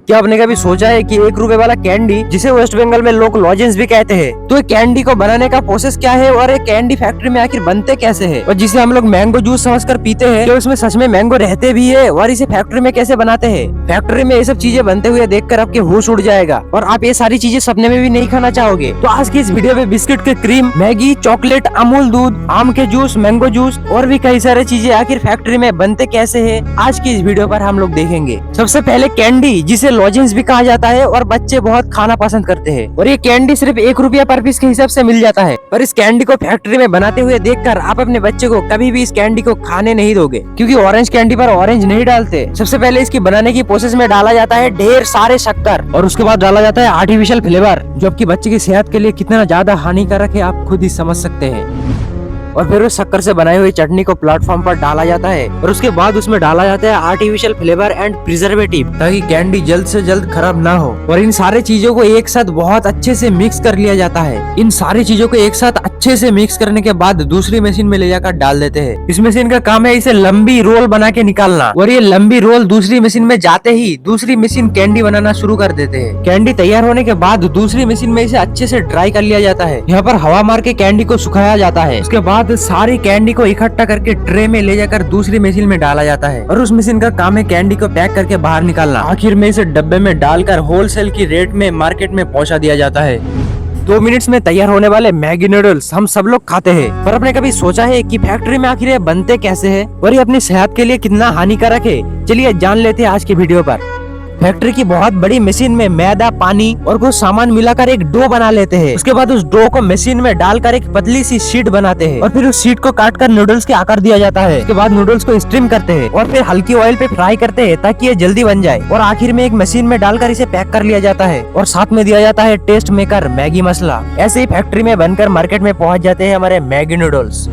क्या आपने कभी सोचा है कि 1 रुपए वाला कैंडी, जिसे वेस्ट बंगाल में लोग लॉजेंस भी कहते हैं, तो कैंडी को बनाने का प्रोसेस क्या है और एक कैंडी फैक्ट्री में आखिर बनते कैसे है, और जिसे हम लोग मैंगो जूस समझकर पीते हैं, तो इसमें सच में मैंगो रहते भी है और इसे फैक्ट्री में कैसे बनाते हैं। फैक्ट्री में ये सब चीजें बनते हुए देखकर आपके होश उड़ जाएगा और आप ये सारी चीजें सपने में भी नहीं खाना चाहोगे। तो आज की इस वीडियो में बिस्किट के क्रीम, मैगी, चॉकलेट, अमूल दूध, आम के जूस, मैंगो जूस और भी कई सारे चीजें आखिर फैक्ट्री में बनते कैसे है, आज की इस वीडियो पर हम लोग देखेंगे। सबसे पहले कैंडी, जिसे लॉजेंस भी कहा जाता है और बच्चे बहुत खाना पसंद करते हैं, और ये कैंडी सिर्फ 1 रुपया पर पीस के हिसाब से मिल जाता है। पर इस कैंडी को फैक्ट्री में बनाते हुए देखकर आप अपने बच्चे को कभी भी इस कैंडी को खाने नहीं दोगे, क्योंकि ऑरेंज कैंडी पर ऑरेंज नहीं डालते। सबसे पहले इसकी बनाने की प्रोसेस में डाला जाता है ढेर सारे शक्कर, और उसके बाद डाला जाता है आर्टिफिशियल फ्लेवर, जो आपकी बच्चे की सेहत के लिए कितना ज्यादा हानिकारक है आप खुद ही समझ सकते हैं। और फिर उस शक्कर से बनाई हुई चटनी को प्लेटफॉर्म पर डाला जाता है और उसके बाद उसमें डाला जाता है आर्टिफिशियल फ्लेवर एंड प्रिजर्वेटिव, ताकि कैंडी जल्द से जल्द खराब ना हो। और इन सारे चीजों को एक साथ बहुत अच्छे से मिक्स कर लिया जाता है। इन सारी चीजों को एक साथ अच्छे से मिक्स करने के बाद दूसरी मशीन में ले जाकर डाल देते हैं। इस मशीन का काम है इसे लंबी रोल बना के निकालना, और ये लंबी रोल दूसरी मशीन में जाते ही दूसरी मशीन कैंडी बनाना शुरू कर देते हैं। कैंडी तैयार होने के बाद दूसरी मशीन में इसे अच्छे से ड्राई कर लिया जाता है। यहाँ पर हवा मार के कैंडी को सुखाया जाता है। उसके बाद सारी कैंडी को इकट्ठा करके ट्रे में ले जाकर दूसरी मशीन में डाला जाता है, और उस मशीन का काम है कैंडी को पैक करके बाहर निकालना। आखिर में इसे डब्बे में डालकर होलसेल की रेट में मार्केट में पहुंचा दिया जाता है। 2 मिनट्स में तैयार होने वाले मैगी नूडल्स हम सब लोग खाते हैं, पर आपने कभी सोचा है कि फैक्ट्री में आखिर ये बनते कैसे हैं और ये अपनी सेहत के लिए कितना हानिकारक है? चलिए जान लेते हैं आज की वीडियो पर। फैक्ट्री की बहुत बड़ी मशीन में मैदा, पानी और कुछ सामान मिलाकर एक डो बना लेते हैं। उसके बाद उस डो को मशीन में डालकर एक पतली सी शीट बनाते हैं, और फिर उस शीट को काटकर नूडल्स के आकार दिया जाता है। उसके बाद नूडल्स को स्टीम करते हैं और फिर हल्की ऑयल पे फ्राई करते हैं ताकि ये जल्दी बन जाए, और आखिर में एक मशीन में डालकर इसे पैक कर लिया जाता है, और साथ में दिया जाता है टेस्ट मेकर मैगी मसाला। ऐसे ही फैक्ट्री में बनकर मार्केट में पहुँच जाते हैं हमारे मैगी नूडल्स।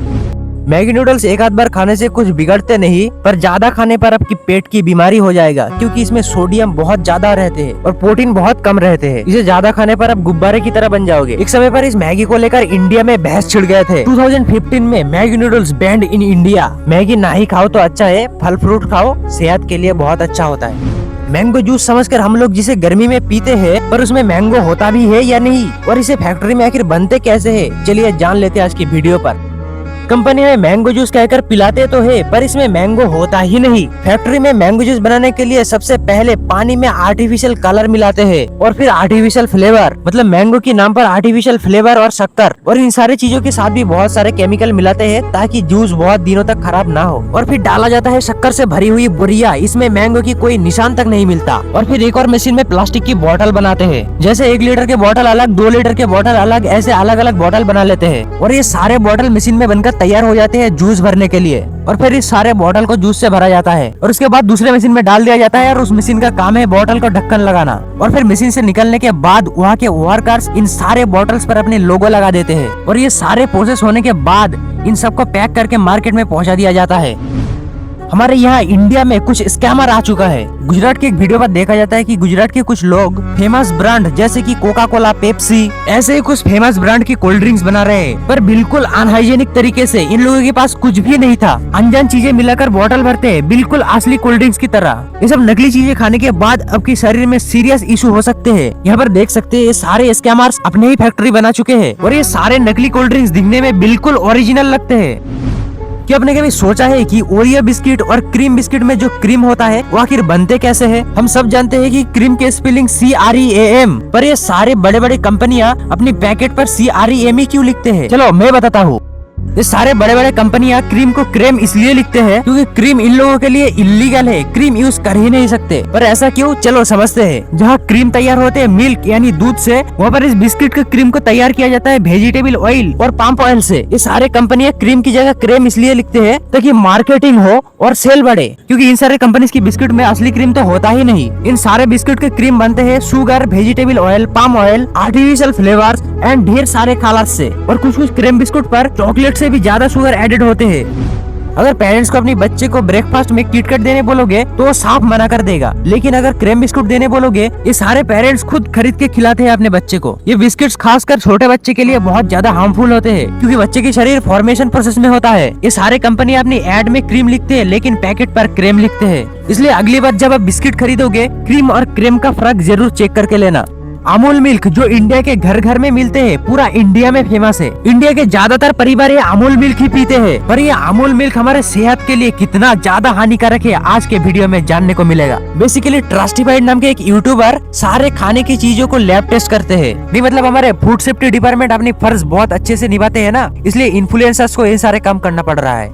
मैगी नूडल्स एक आध बार खाने से कुछ बिगड़ते नहीं, पर ज्यादा खाने पर आपकी पेट की बीमारी हो जाएगा, क्योंकि इसमें सोडियम बहुत ज्यादा रहते हैं और प्रोटीन बहुत कम रहते हैं। इसे ज्यादा खाने पर आप गुब्बारे की तरह बन जाओगे। एक समय पर इस मैगी को लेकर इंडिया में बहस छिड़ गए थे। 2015 में Maggi noodles band in India. Maggi ना ही खाओ तो अच्छा है, फल फ्रूट खाओ, सेहत के लिए बहुत अच्छा होता है। मैंगो जूस समझकर हम लोग जिसे गर्मी में पीते हैं, पर उसमें मैंगो होता भी है या नहीं, और इसे फैक्ट्री में आखिर बनते कैसे है, चलिए जान लेते हैं आज की वीडियो पर। कंपनी में मैंगो जूस कहकर पिलाते तो है, पर इसमें मैंगो होता ही नहीं। फैक्ट्री में मैंगो जूस बनाने के लिए सबसे पहले पानी में आर्टिफिशियल कलर मिलाते हैं, और फिर आर्टिफिशियल फ्लेवर, मतलब मैंगो के नाम पर आर्टिफिशियल फ्लेवर और शक्कर, और इन सारी चीजों के साथ भी बहुत सारे केमिकल मिलाते हैं ताकि जूस बहुत दिनों तक खराब ना हो। और फिर डाला जाता है शक्कर से भरी हुई बोरिया, इसमें मैंगो की कोई निशान तक नहीं मिलता। और फिर एक और मशीन में प्लास्टिक की बोतल बनाते हैं, जैसे 1 लीटर के बोतल अलग, 2 लीटर के बोतल अलग, ऐसे अलग अलग बोतल बना लेते हैं, और ये सारे बोतल मशीन में बनकर तैयार हो जाते हैं जूस भरने के लिए। और फिर इस सारे बोतल को जूस से भरा जाता है और उसके बाद दूसरे मशीन में डाल दिया जाता है, और उस मशीन का काम है बोतल को ढक्कन लगाना। और फिर मशीन से निकलने के बाद वहाँ के वर्कर्स इन सारे बोतल्स पर अपने लोगो लगा देते हैं, और ये सारे प्रोसेस होने के बाद इन सबको पैक करके मार्केट में पहुँचा दिया जाता है। हमारे यहाँ इंडिया में कुछ स्कैमर आ चुका है। गुजरात के एक वीडियो पर देखा जाता है कि गुजरात के कुछ लोग फेमस ब्रांड जैसे कि कोका कोला, पेप्सी, ऐसे ही कुछ फेमस ब्रांड की कोल्ड ड्रिंक्स बना रहे हैं, पर बिल्कुल अनहाइजेनिक तरीके से। इन लोगों के पास कुछ भी नहीं था, अनजान चीजें मिलाकर बोतल भरते हैं, बिल्कुल असली कोल्ड ड्रिंक्स की तरह। ये सब नकली चीजें खाने के बाद आपके शरीर में सीरियस इशू हो सकते हैं। यहाँ पर देख सकते हैं ये सारे स्कैमर्स अपने ही फैक्ट्री बना चुके हैं, और ये सारे नकली कोल्ड ड्रिंक्स दिखने में बिल्कुल ओरिजिनल लगते हैं। क्या आपने कभी सोचा है कि ओरियो बिस्किट और क्रीम बिस्किट में जो क्रीम होता है वो आखिर बनते कैसे हैं? हम सब जानते हैं कि क्रीम के स्पेलिंग CREAM, पर ये सारे बड़े बड़े कंपनियां अपनी पैकेट पर CREME क्यों लिखते हैं? चलो मैं बताता हूँ। ये सारे बड़े बड़े कंपनियां क्रीम को क्रेम इसलिए लिखते हैं क्योंकि क्रीम इन लोगों के लिए इलीगल है, क्रीम यूज कर ही नहीं सकते। पर ऐसा क्यों, चलो समझते हैं। जहाँ क्रीम तैयार होते हैं मिल्क यानी दूध से, वहाँ पर इस बिस्किट के क्रीम को तैयार किया जाता है वेजिटेबल ऑयल और पाम ऑयल से। ये सारे कंपनियां क्रीम की जगह क्रेम इसलिए लिखते हैं ताकि मार्केटिंग हो और सेल बढ़े, क्योंकि इन सारे कंपनीज की बिस्किट में असली क्रीम तो होता ही नहीं। इन सारे बिस्किट के क्रीम बनते हैं sugar, vegetable oil, palm oil, artificial flavours and ढेर सारे कलर्स से, और कुछ कुछ क्रीम बिस्कुट पर चॉकलेट से भी ज्यादा शुगर एडेड होते हैं। अगर पेरेंट्स को अपनी बच्चे को ब्रेकफास्ट में किटकैट देने बोलोगे तो वो साफ मना कर देगा, लेकिन अगर क्रीम बिस्कुट देने बोलोगे ये सारे पेरेंट्स खुद खरीद के खिलाते हैं अपने बच्चे को। ये बिस्किट्स खासकर छोटे बच्चे के लिए बहुत ज्यादा हार्मफुल होते हैं, क्योंकि बच्चे की शरीर फॉर्मेशन प्रोसेस में होता है। ये सारे कंपनी अपनी एड में क्रीम लिखते हैं, लेकिन पैकेट पर क्रीम लिखते हैं। इसलिए अगली बार जब आप बिस्किट खरीदोगे क्रीम और क्रीम का फर्क जरूर चेक करके लेना। अमूल मिल्क जो इंडिया के घर घर में मिलते हैं, पूरा इंडिया में फेमस है। इंडिया के ज्यादातर परिवार ये अमूल मिल्क ही पीते हैं, पर ये अमूल मिल्क हमारे सेहत के लिए कितना ज्यादा हानिकारक है आज के वीडियो में जानने को मिलेगा। बेसिकली ट्रस्टिफाइड नाम के एक यूट्यूबर सारे खाने की चीजों को लैब टेस्ट करते हैं। नहीं मतलब हमारे फूड सेफ्टी डिपार्टमेंट अपनी फर्ज बहुत अच्छे से निभाते हैं ना, इसलिए इन्फ्लुएंसर्स को ये सारे काम करना पड़ रहा है।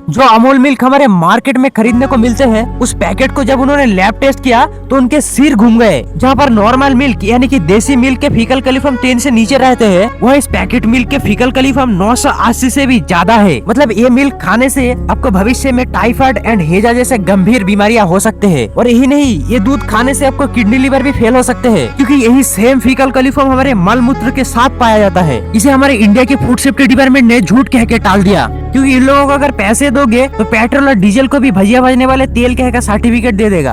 जो अमूल मिल्क हमारे मार्केट में खरीदने को मिलते हैं, उस पैकेट को जब उन्होंने लैब टेस्ट किया तो उनके सिर घूम गए। जहाँ पर नॉर्मल मिल्क यानी कि देसी मिल्क के फीकल कैल्शियम 10 से नीचे रहते हैं, वह इस पैकेट मिल्क के फीकल कैल्शियम 980 से भी ज्यादा है। मतलब ये मिल्क खाने से आपको भविष्य में टाइफाइड एंड हेजा जैसे गंभीर बीमारियां हो सकते हैं। और यही नहीं, ये दूध खाने से आपको किडनी लिवर भी फेल हो सकते हैं, क्योंकि यही सेम फीकल कैल्शियम हमारे मल मूत्र के साथ पाया जाता है। इसे हमारे इंडिया के फूड सेफ्टी डिपार्टमेंट ने झूठ कह के टाल दिया, क्योंकि इन लोगों को अगर पैसे दोगे तो पेट्रोल और डीजल को भी भजिया भजने वाले तेल कह का सर्टिफिकेट दे देगा।